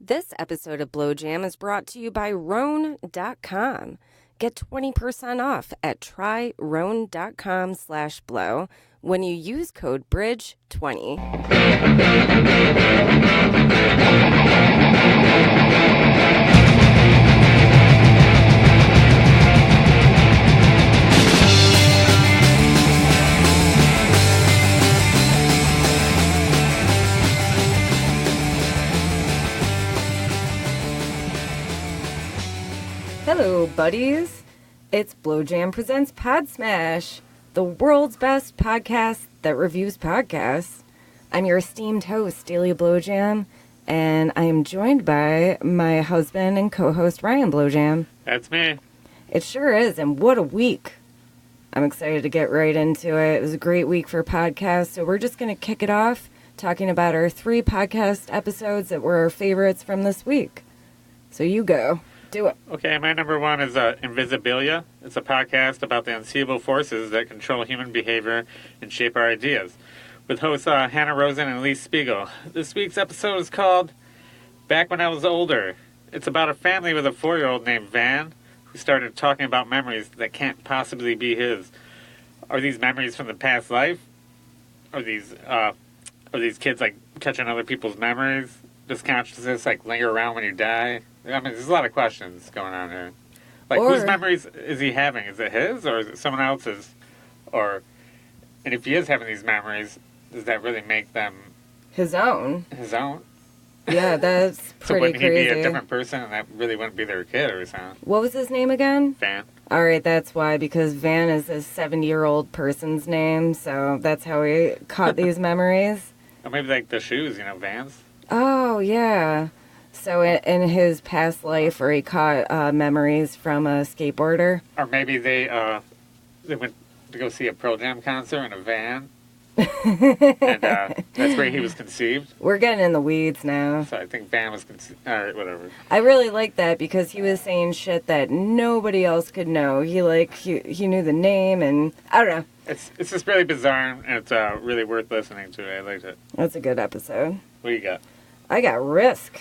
This episode of Blowjam is brought to you by Roan.com. Get 20% off at tryroan.com/blow when you use code BRIDGE20. Hello, buddies. It's Blowjam presents PODSMASH, the world's best podcast that reviews podcasts. I'm your esteemed host, Daily Blowjam, and I am joined by my husband and co-host, Ryan Blowjam. That's me. It sure is, and what a week. I'm excited to get right into it. It was a great week for podcasts, so we're just going to kick it off talking about our 3 podcast episodes that were our favorites from this week. So you go. Do it. Okay, my number 1 is Invisibilia. It's a podcast about the unseeable forces that control human behavior and shape our ideas, with hosts Hannah Rosen and Lee Spiegel. This week's episode is called Back When I Was Older. It's about a family with a 4-year-old named Van who started talking about memories that can't possibly be his. Are these memories from the past life? Are these kids like catching other people's memories? Does consciousness like linger around when you die? I mean, there's a lot of questions going on here. Like, whose memories is he having? Is it his, or is it someone else's? And if he is having these memories, does that really make them his own? His own? Yeah, that's pretty so wouldn't crazy. He be a different person, and that really wouldn't be their kid or something? What was his name again? Van. All right, that's why, because Van is a 70-year-old person's name, so that's how he caught these memories. Or maybe like the shoes, Vans. Oh, yeah. So in his past life, where he caught memories from a skateboarder. Or maybe they went to go see a Pearl Jam concert in a van. And that's where he was conceived. We're getting in the weeds now. So I think Van was conceived. All right, whatever. I really like that because he was saying shit that nobody else could know. He knew the name, and I don't know. It's just really bizarre, and it's really worth listening to. I liked it. That's a good episode. What do you got? I got Risk,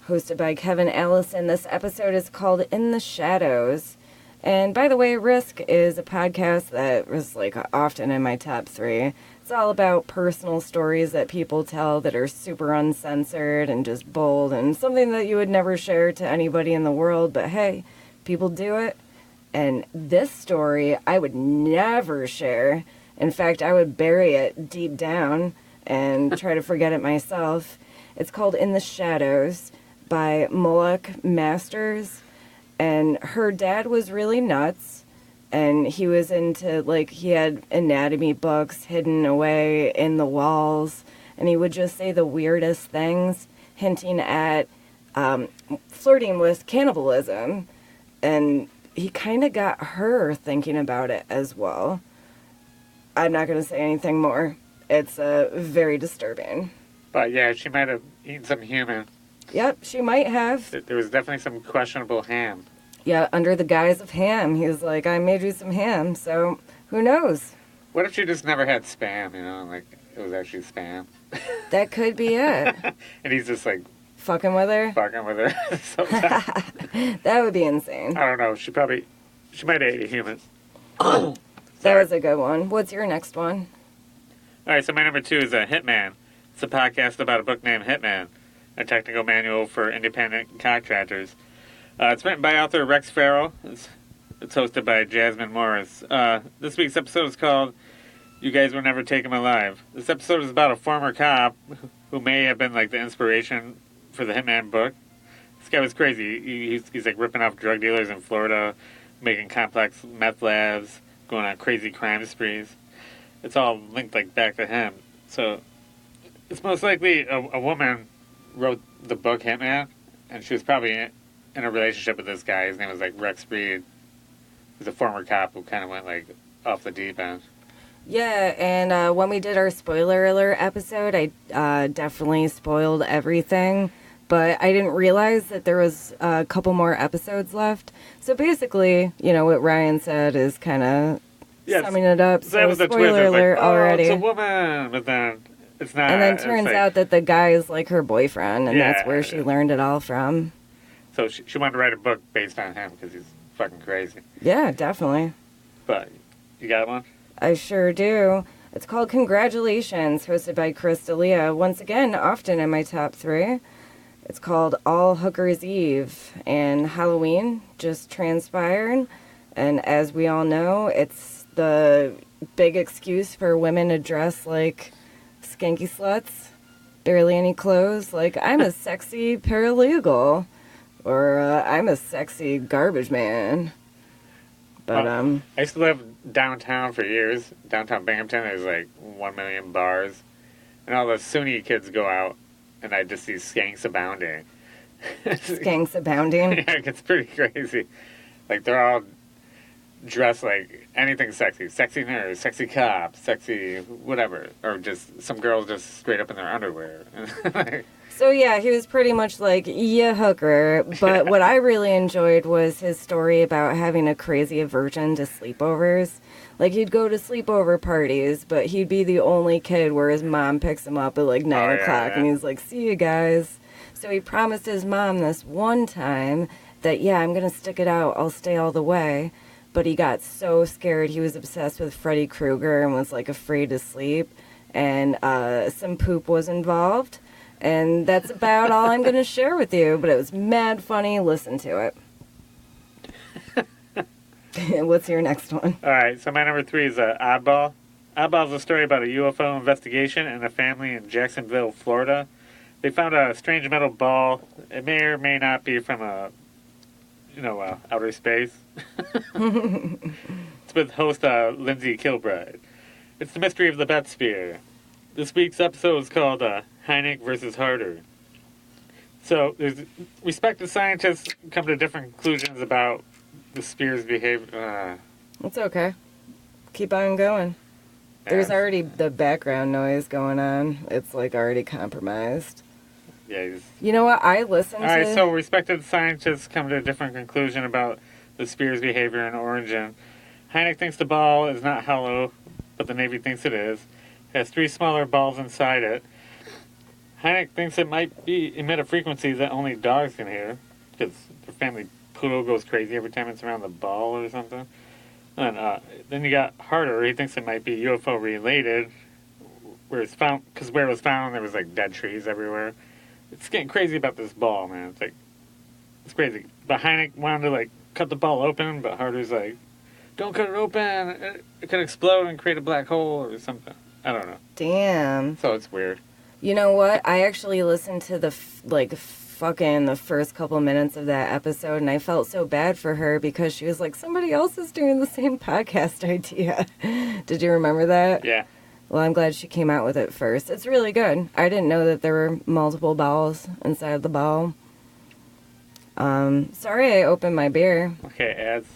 hosted by Kevin Allison. This episode is called In the Shadows. And by the way, Risk is a podcast that was often in my top 3. It's all about personal stories that people tell that are super uncensored and just bold and something that you would never share to anybody in the world. But hey, people do it. And this story, I would never share. In fact, I would bury it deep down and try to forget it myself. It's called In the Shadows by Moloch Masters. And her dad was really nuts. And he was into, he had anatomy books hidden away in the walls. And he would just say the weirdest things, hinting at flirting with cannibalism. And he kind of got her thinking about it as well. I'm not going to say anything more. It's very disturbing. But yeah, she might have eaten some human. Yep, she might have. There was definitely some questionable ham. Yeah, under the guise of ham. He was like, I made you some ham, so who knows? What if she just never had Spam, it was actually Spam? That could be it. And he's just fucking with her? Fucking with her. That would be insane. I don't know. She might have ate a human. That was a good one. What's your next one? All right, so my number 2 is Hitman. It's a podcast about a book named Hitman, a technical manual for independent contractors. It's written by author Rex Farrell. It's hosted by Jasmine Morris. This week's episode is called You Guys Were Never Taken Alive. This episode is about a former cop who may have been the inspiration for the Hitman book. This guy was crazy. He's ripping off drug dealers in Florida, making complex meth labs, going on crazy crime sprees. It's all linked back to him. So it's most likely a woman wrote the book Hitman, and she was probably in a relationship with this guy. His name was Rex Reed. He's a former cop who kind of went off the deep end. Yeah, and when we did our spoiler alert episode, I definitely spoiled everything, but I didn't realize that there was a couple more episodes left. So basically, what Ryan said is kind of summing it up. So that was the spoiler twist. alert already. It's a woman, but then It's not. And then turns out that the guy is like her boyfriend, and that's where she learned it all from. So she wanted to write a book based on him because he's fucking crazy. Yeah, definitely. But you got one? I sure do. It's called Congratulations, hosted by Chris D'Elia. Once again, often in my top 3. It's called All Hookers Eve, and Halloween just transpired. And as we all know, it's the big excuse for women to dress like skanky sluts. Barely any clothes. Like, I'm a sexy paralegal. Or I'm a sexy garbage man. But, I used to live downtown for years. Downtown Binghamton, there's like 1 million bars. And all the SUNY kids go out, and I just see skanks abounding. Skanks abounding? Yeah, it gets pretty crazy. Like, they're all dressed like anything sexy. Sexy nurse, sexy cop, sexy whatever. Or just some girls just straight up in their underwear. So, yeah, he was pretty much like, yeah, hooker. But what I really enjoyed was his story about having a crazy aversion to sleepovers. Like, he'd go to sleepover parties, but he'd be the only kid where his mom picks him up at, like, 9 o'clock. And he's like, see you guys. So he promised his mom this one time that, yeah, I'm going to stick it out. I'll stay all the way. But he got so scared. He was obsessed with Freddy Krueger and was, like, afraid to sleep. And some poop was involved. And that's about all I'm going to share with you. But it was mad funny. Listen to it. What's your next one? All right, so my number 3 is Oddball. Oddball is a story about a UFO investigation and a family in Jacksonville, Florida. They found a strange metal ball. It may or may not be from outer space. It's with host Lindsay Kilbride. It's the mystery of the Bat Sphere. This week's episode is called Hynek versus Harder. So, there's respected scientists come to different conclusions about the sphere's behavior. It's okay. Keep on going. There's already the background noise going on. It's, like, already compromised. Yeah. You know what? I listened to... All right, so respected scientists come to a different conclusion about the sphere's behavior and origin. Hynek thinks the ball is not hollow, but the Navy thinks it is. It has 3 smaller balls inside it. Hynek thinks it might emit a frequency that only dogs can hear, because their family poodle goes crazy every time it's around the ball or something. And then you got Harder. He thinks it might be UFO related, where it was found there was like dead trees everywhere. It's getting crazy about this ball, man. It's crazy. But Hynek wanted to like cut the ball open, but Harder's like, don't cut it open. It could explode and create a black hole or something. I don't know. Damn. So it's weird. You know what? I actually listened to the first couple minutes of that episode, and I felt so bad for her because she was like, somebody else is doing the same podcast idea. Did you remember that? Yeah. Well, I'm glad she came out with it first. It's really good. I didn't know that there were multiple balls inside the ball. Sorry I opened my beer. Okay, ads.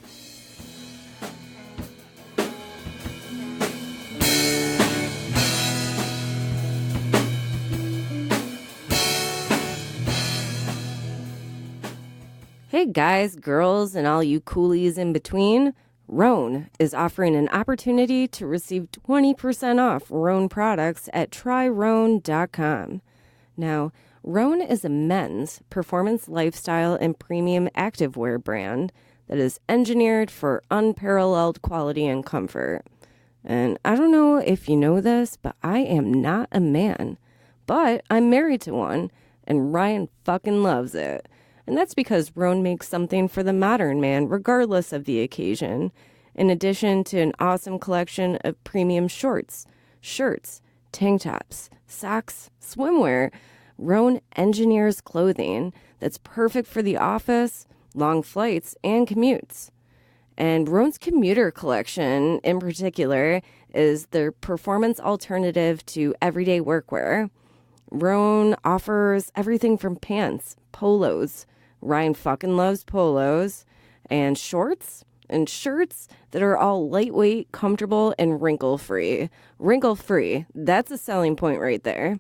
Hey guys, girls, and all you coolies in between. Roan is offering an opportunity to receive 20% off Roan products at tryroan.com. Now, Roan is a men's performance lifestyle and premium activewear brand that is engineered for unparalleled quality and comfort. And I don't know if you know this, but I am not a man. But I'm married to one, and Ryan fucking loves it. And that's because Roan makes something for the modern man, regardless of the occasion, in addition to an awesome collection of premium shorts, shirts, tank tops, socks, swimwear. Roan engineers clothing that's perfect for the office, long flights, and commutes. And Roan's commuter collection, in particular, is their performance alternative to everyday workwear. Roan offers everything from pants, polos. Ryan fucking loves polos, and shorts and shirts that are all lightweight, comfortable, and wrinkle-free. Wrinkle-free, that's a selling point right there.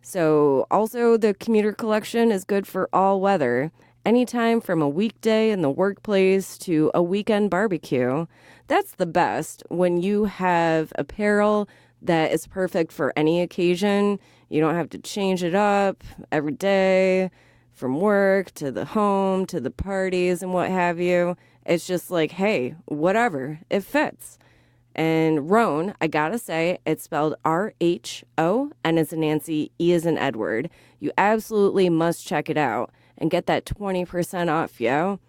So also the commuter collection is good for all weather, anytime from a weekday in the workplace to a weekend barbecue. That's the best when you have apparel that is perfect for any occasion. You don't have to change it up every day from work to the home to the parties and what have you. It's just like, hey, whatever, it fits. And Rhone, I gotta say, it's spelled R-H-O, and it's a Nancy, E as in Edward. You absolutely must check it out and get that 20% off, yo.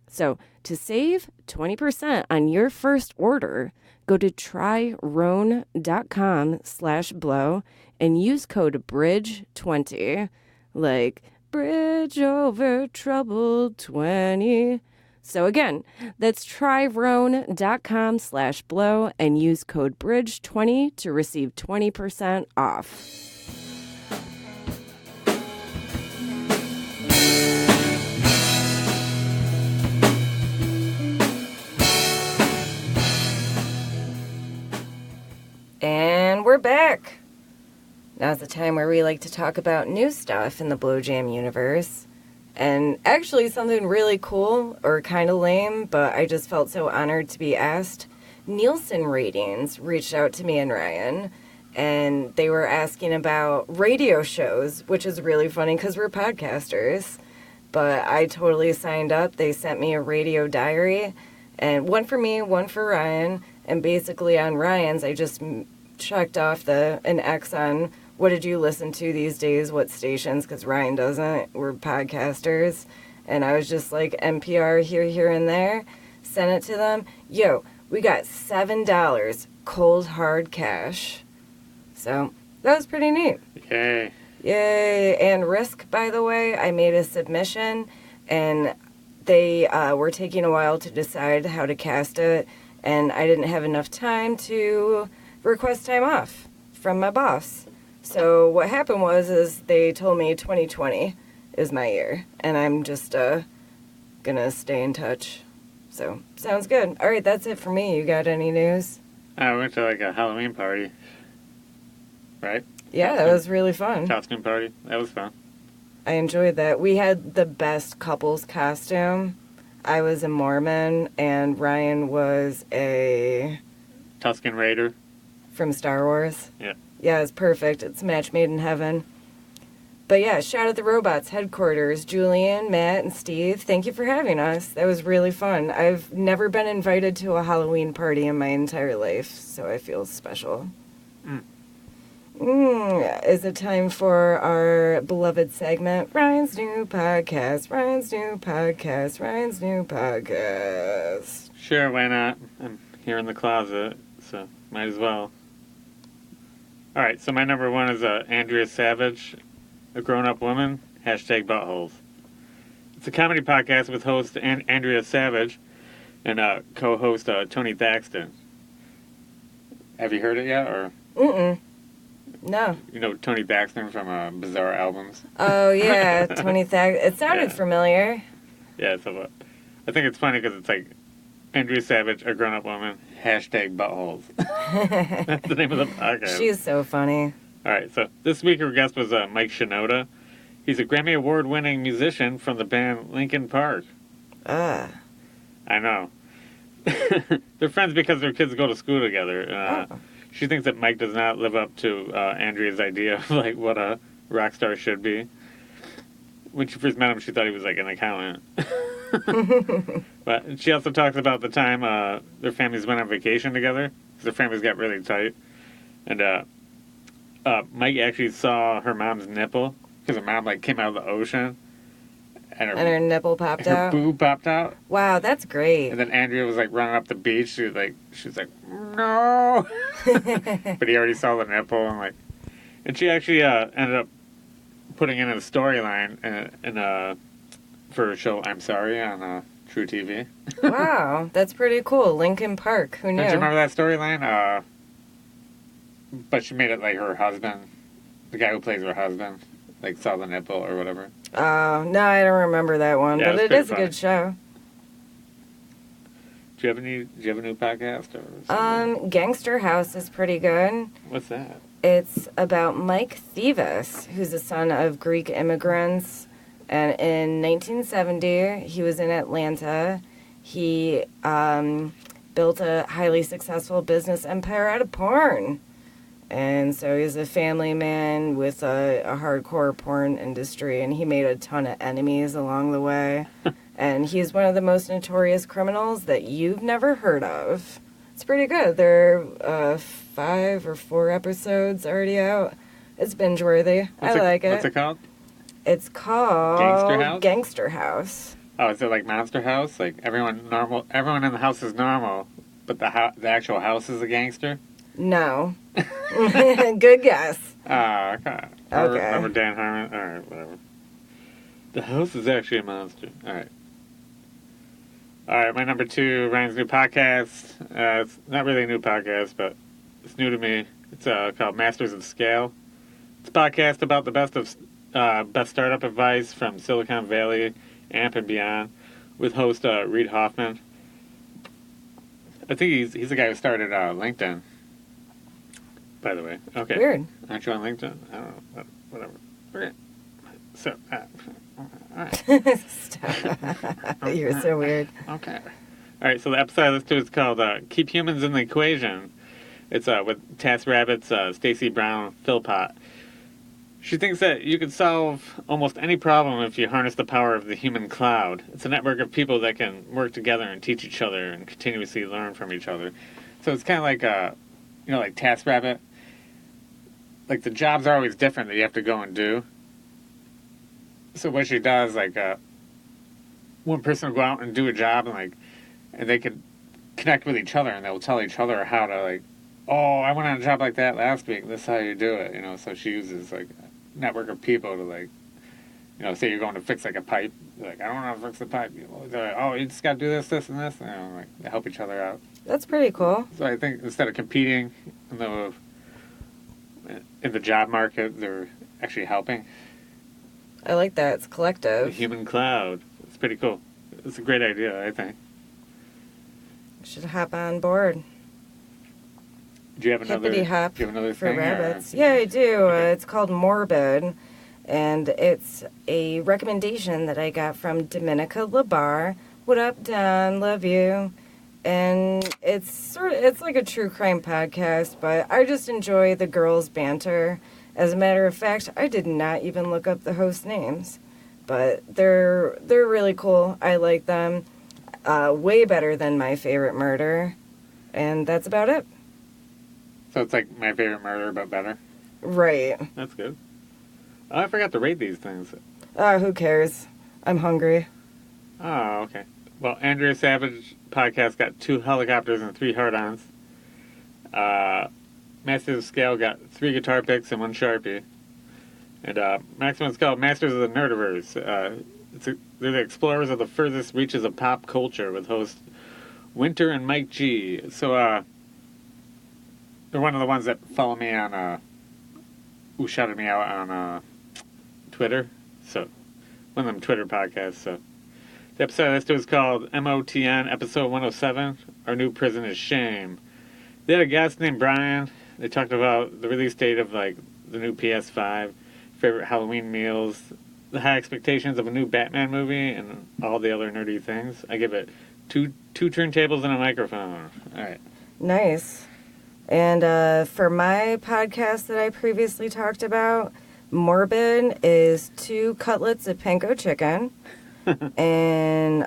So to save 20% on your first order, go to tryrhone.com/blow and use code BRIDGE20, like bridge over troubled 20. So again, that's tryrhone.com/blow and use code BRIDGE20 to receive 20% off. And we're back. Now's the time where we like to talk about new stuff in the Blowjam universe. And actually something really cool, or kind of lame, but I just felt so honored to be asked. Nielsen Ratings reached out to me and Ryan, and they were asking about radio shows, which is really funny because we're podcasters. But I totally signed up. They sent me a radio diary, and one for me, one for Ryan. And basically on Ryan's, I just checked off an X on what did you listen to these days, what stations, because Ryan doesn't. We're podcasters. And I was just like, NPR here, and there. Sent it to them. Yo, we got $7 cold hard cash. So that was pretty neat. Yay. Yay. And Risk, by the way, I made a submission, and they were taking a while to decide how to cast it, and I didn't have enough time to request time off from my boss. So what happened is they told me 2020 is my year, and I'm just gonna stay in touch. So sounds good. All right, that's it for me. You got any news? I went to like a Halloween party, right? Yeah, that was really fun. Costume party. That was fun. I enjoyed that. We had the best couples costume. I was a Mormon, and Ryan was a Tusken Raider. From Star Wars. Yeah. Yeah, it's perfect. It's a match made in heaven. But yeah, shout out the Robots headquarters. Julian, Matt, and Steve, thank you for having us. That was really fun. I've never been invited to a Halloween party in my entire life, so I feel special. Is it time for our beloved segment, Ryan's New Podcast, Ryan's New Podcast, Ryan's New Podcast? Sure, why not? I'm here in the closet, so might as well. All right, so my number one is Andrea Savage, A Grown-Up Woman, #buttholes. It's a comedy podcast with host Andrea Savage and co-host Tony Thaxton. Have you heard it yet, or? No. You know Tony Thaxton from Bizarre Albums? Oh, yeah, Tony Thaxton. It sounded familiar. Yeah, so I think it's funny because it's like Andrea Savage, A Grown-Up Woman, #buttholes. That's the name of the podcast. She's so funny. All right, so this week our guest was Mike Shinoda. He's a Grammy Award-winning musician from the band Linkin Park. I know. They're friends because their kids go to school together. She thinks that Mike does not live up to Andrea's idea of like what a rock star should be. When she first met him, she thought he was like an accountant. But she also talks about the time their families went on vacation together, because their families got really tight. And Mike actually saw her mom's nipple, because her mom like came out of the ocean. And her nipple popped out? Her boob popped out. Wow, that's great. And then Andrea was like running up the beach. She was like, no. But he already saw the nipple, and she actually ended up putting in a storyline for her show I'm Sorry on True TV. Wow, that's pretty cool. Linkin Park, who knew? Don't you remember that storyline? But she made it like her husband, the guy who plays her husband, like saw the nipple or whatever. Oh, no, I don't remember that one, yeah, but it is funny. A good show. Do you have a new podcast or Gangster House is pretty good. What's that? It's about Mike Thevis, who's the son of Greek immigrants. And in 1970, he was in Atlanta. He built a highly successful business empire out of porn. And so he's a family man with a hardcore porn industry, and he made a ton of enemies along the way. And he's one of the most notorious criminals that you've never heard of. It's pretty good. There are 5 or 4 episodes already out. It's binge-worthy. I like it. What's it called? It's called Gangster House? Gangster House. Oh, is it like Monster House? Like everyone in the house is normal, but the actual house is a gangster? No. Good guess. Oh, okay. Okay. Remember Dan Harmon? All right, whatever. The house is actually a monster. All right. All right, my number 2, Ryan's new podcast. It's not really a new podcast, but it's new to me. It's called Masters of Scale. It's a podcast about the best startup advice from Silicon Valley, AMP, and beyond, with host Reid Hoffman. I think he's the guy who started LinkedIn, by the way. Okay. Weird. Aren't you on LinkedIn? I don't know. Whatever. Okay. So, all right. Stop. You're so weird. Okay. All right, so the episode I listened to is called Keep Humans in the Equation. It's with TaskRabbit's Stacey Brown Philpott. She thinks that you can solve almost any problem if you harness the power of the human cloud. It's a network of people that can work together and teach each other and continuously learn from each other. So it's kind of like, like TaskRabbit. Like the jobs are always different that you have to go and do. So what she does, one person will go out and do a job and they could connect with each other and they'll tell each other how to oh, I went on a job like that last week. This is how you do it, So she uses a network of people to say you're going to fix a pipe. I don't know how to fix the pipe. They're like, oh, you just got to do this, this, and this. And, they help each other out. That's pretty cool. So I think instead of competing in the job market, they're actually helping. I like that. It's collective. The human cloud. It's pretty cool. It's a great idea, I think. You should hop on board. Do you have another? Hippity hop do you have another for thing, rabbits. Or? Yeah, I do. Okay. It's called Morbid, and it's a recommendation that I got from Dominica Labar. What up, Don? Love you. And it's like a true crime podcast, but I just enjoy the girls' banter. As a matter of fact, I did not even look up the host names, but they're really cool. I like them. Way better than My Favorite Murder, and that's about it. So it's like My Favorite Murder, but better? Right. That's good. Oh, I forgot to rate these things. Who cares? I'm hungry. Oh, okay. Well, Andrea Savage podcast got 2 helicopters and 3 hard-ons. Masters of Scale got 3 guitar picks and 1 Sharpie. And Maximon's called Masters of the Nerdiverse. They're the explorers of the furthest reaches of pop culture with hosts Winter and Mike G. So, they're one of the ones that follow me on, who shouted me out on Twitter. So, one of them Twitter podcasts. So, the episode I listened to is called MOTN, episode 107, Our New Prison is Shame. They had a guest named Brian. They talked about the release date of, the new PS5, favorite Halloween meals, the high expectations of a new Batman movie, and all the other nerdy things. I give it two turntables and a microphone. All right. Nice. And for my podcast that I previously talked about, Morbid is 2 cutlets of panko chicken. And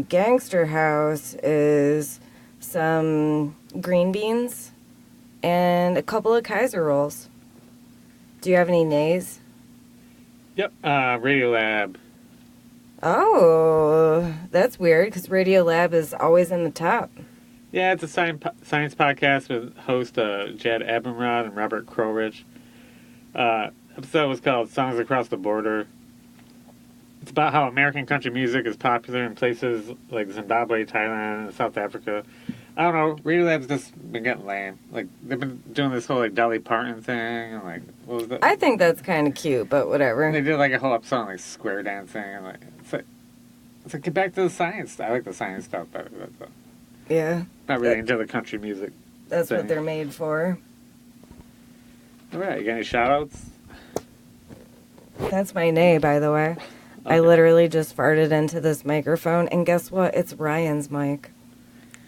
Gangster House is some green beans and a couple of Kaiser rolls. Do you have any nays? Yep. Radiolab. Oh, that's weird because Radiolab is always in the top. Yeah, it's a science podcast with host Jad Abumrad and Robert Krulwich. Episode was called Songs Across the Border. It's about how American country music is popular in places like Zimbabwe, Thailand, and South Africa. I don't know, Radiolab's just been getting lame. They've been doing this whole Dolly Parton thing, and what was that? I think that's kind of cute, but whatever. They did a whole episode on square dancing, and it's like get back to the science. I like the science stuff better. But, yeah. Not really into the country music. That's thing. what they're made for. All right, you got any shout-outs? That's my nay, by the way. Okay. I literally just farted into this microphone, and guess what? It's Ryan's mic.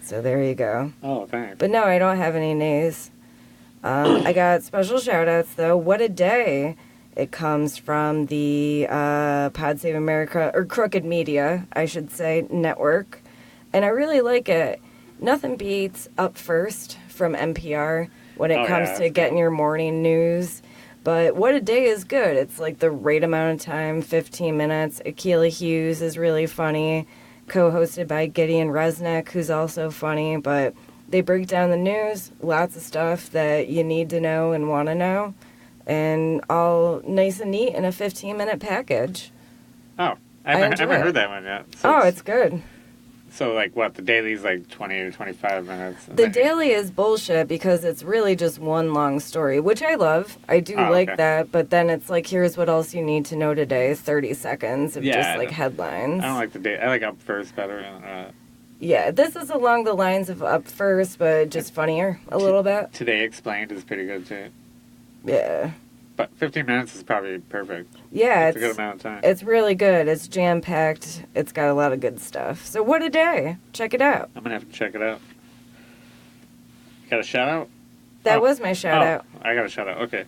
So there you go. Oh, thanks. But no, I don't have any nays. I got special shout-outs, though. What a Day. It comes from the Pod Save America, or Crooked Media, I should say, network. And I really like it. Nothing beats Up First from NPR when it comes to getting your morning news. But What a Day is good. It's like the right amount of time, 15 minutes. Akilah Hughes is really funny, co-hosted by Gideon Resnick, who's also funny. But they break down the news, lots of stuff that you need to know and want to know, and all nice and neat in a 15-minute package. Oh, I haven't heard that one yet. So it's good. So, like, what, the daily's like 20 to 25 minutes? The daily is bullshit because it's really just one long story, which I love. I do like that, but then it's like, here's what else you need to know today, 30 seconds of just, like, headlines. I don't like the daily. I like Up First better. Yeah, this is along the lines of Up First, but just funnier a little bit. Today Explained is pretty good, too. Yeah. But 15 minutes is probably perfect. Yeah, it's a good amount of time. It's really good. It's jam-packed. It's got a lot of good stuff. So What a Day. Check it out. I'm going to have to check it out. Got a shout-out? That was my shout-out. I got a shout-out. Okay.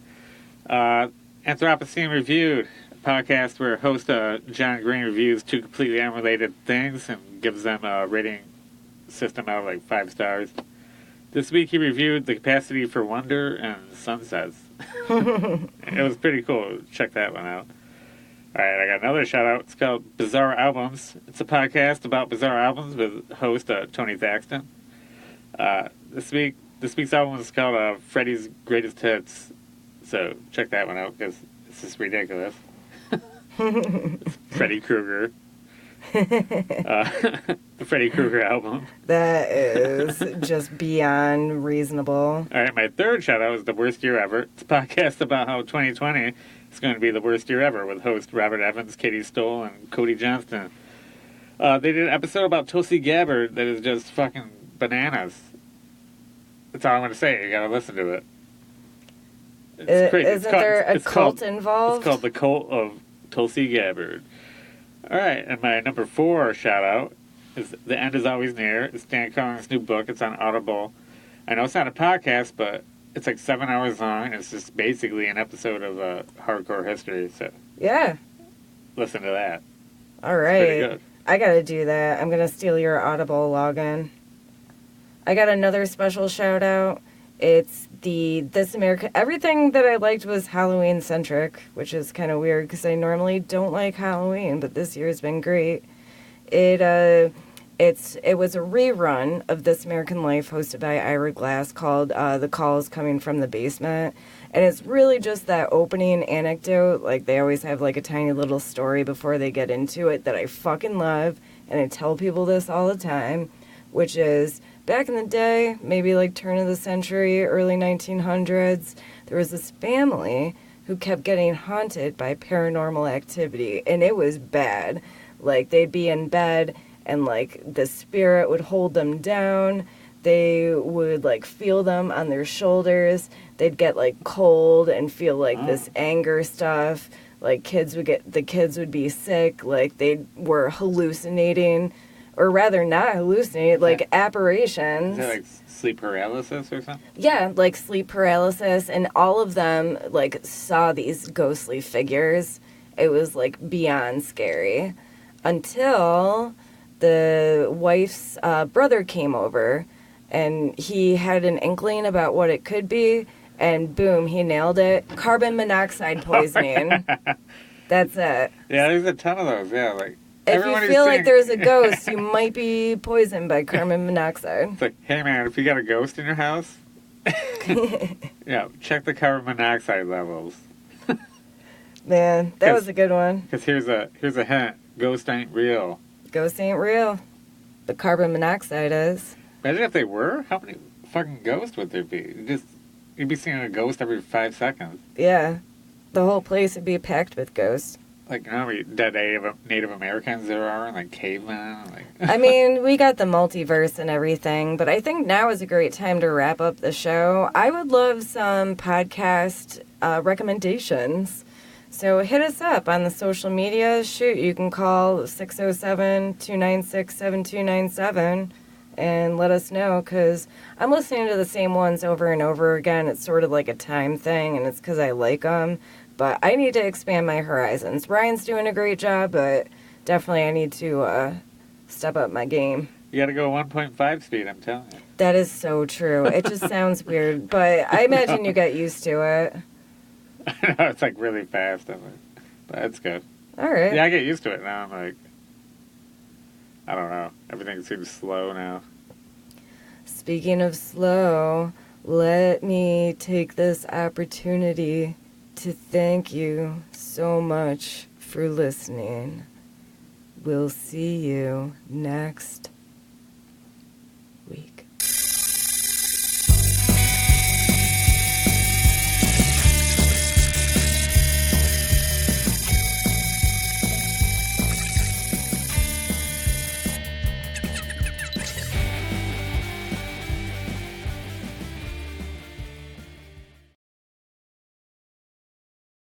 Anthropocene Reviewed, a podcast where host John Green reviews two completely unrelated things and gives them a rating system out of like 5 stars. This week he reviewed The Capacity for Wonder and Sunsets. It was pretty cool. Check that one out. All right, I got another shout out. It's called Bizarre Albums. It's a podcast about bizarre albums with host Tony Thaxton. This week's album is called Freddie's Greatest Hits. So check that one out because it's just ridiculous. It's Freddy Krueger. The Freddy Krueger album. That is just beyond reasonable. All right, my third shout out is The Worst Year Ever. It's a podcast about how 2020 is going to be the worst year ever with host Robert Evans, Katie Stoll, and Cody Johnston. They did an episode about Tulsi Gabbard that is just fucking bananas. That's all I'm going to say. You got to listen to it. It's crazy. Isn't there a cult involved? It's called The Cult of Tulsi Gabbard. All right, and my number 4 shout-out is The End Is Always Near. It's Dan Collins' new book. It's on Audible. I know it's not a podcast, but it's like 7 hours long, and it's just basically an episode of hardcore history. So yeah, listen to that. All right. It's pretty good. I got to do that. I'm going to steal your Audible login. I got another special shout-out. It's the This America... Everything that I liked was Halloween-centric, which is kind of weird because I normally don't like Halloween, but this year has been great. It was a rerun of This American Life hosted by Ira Glass called The Calls Coming from the Basement. And it's really just that opening anecdote. Like, they always have, like, a tiny little story before they get into it that I fucking love. And I tell people this all the time, which is... Back in the day, maybe like turn of the century, early 1900s, there was this family who kept getting haunted by paranormal activity, and it was bad. Like, they'd be in bed, and like the spirit would hold them down. They would like feel them on their shoulders. They'd get like cold and feel like this anger stuff. Like, the kids would be sick. Like, they were hallucinating. Or rather, not hallucinate, like apparitions. Is that like sleep paralysis or something? Yeah, like sleep paralysis. And all of them, like, saw these ghostly figures. It was, like, beyond scary. Until the wife's brother came over. And he had an inkling about what it could be. And boom, he nailed it. Carbon monoxide poisoning. That's it. Yeah, there's a ton of those. Yeah, like. If you feel like there's a ghost, you might be poisoned by carbon monoxide. It's like, hey man, if you got a ghost in your house, yeah, check the carbon monoxide levels. Man, that was a good one. Because here's a hint: ghost ain't real. Ghost ain't real. The carbon monoxide is. Imagine if they were. How many fucking ghosts would there be? You'd be seeing a ghost every 5 seconds. Yeah, the whole place would be packed with ghosts. Like, you know how many dead Native Americans there are, and like cavemen? Like... I mean, we got the multiverse and everything, but I think now is a great time to wrap up the show. I would love some podcast recommendations. So hit us up on the social media. Shoot, you can call 607-296-7297. and let us know, because I'm listening to the same ones over and over again. It's sort of like a time thing, and it's because I like them. But I need to expand my horizons. Ryan's doing a great job, but definitely I need to step up my game. You got to go 1.5 speed, I'm telling you. That is so true. It just sounds weird, but I imagine you got used to it. I know, it's like really fast, but it's good. All right. Yeah, I get used to it now. I'm like, I don't know. Everything seems slow now. Speaking of slow, let me take this opportunity to thank you so much for listening. We'll see you next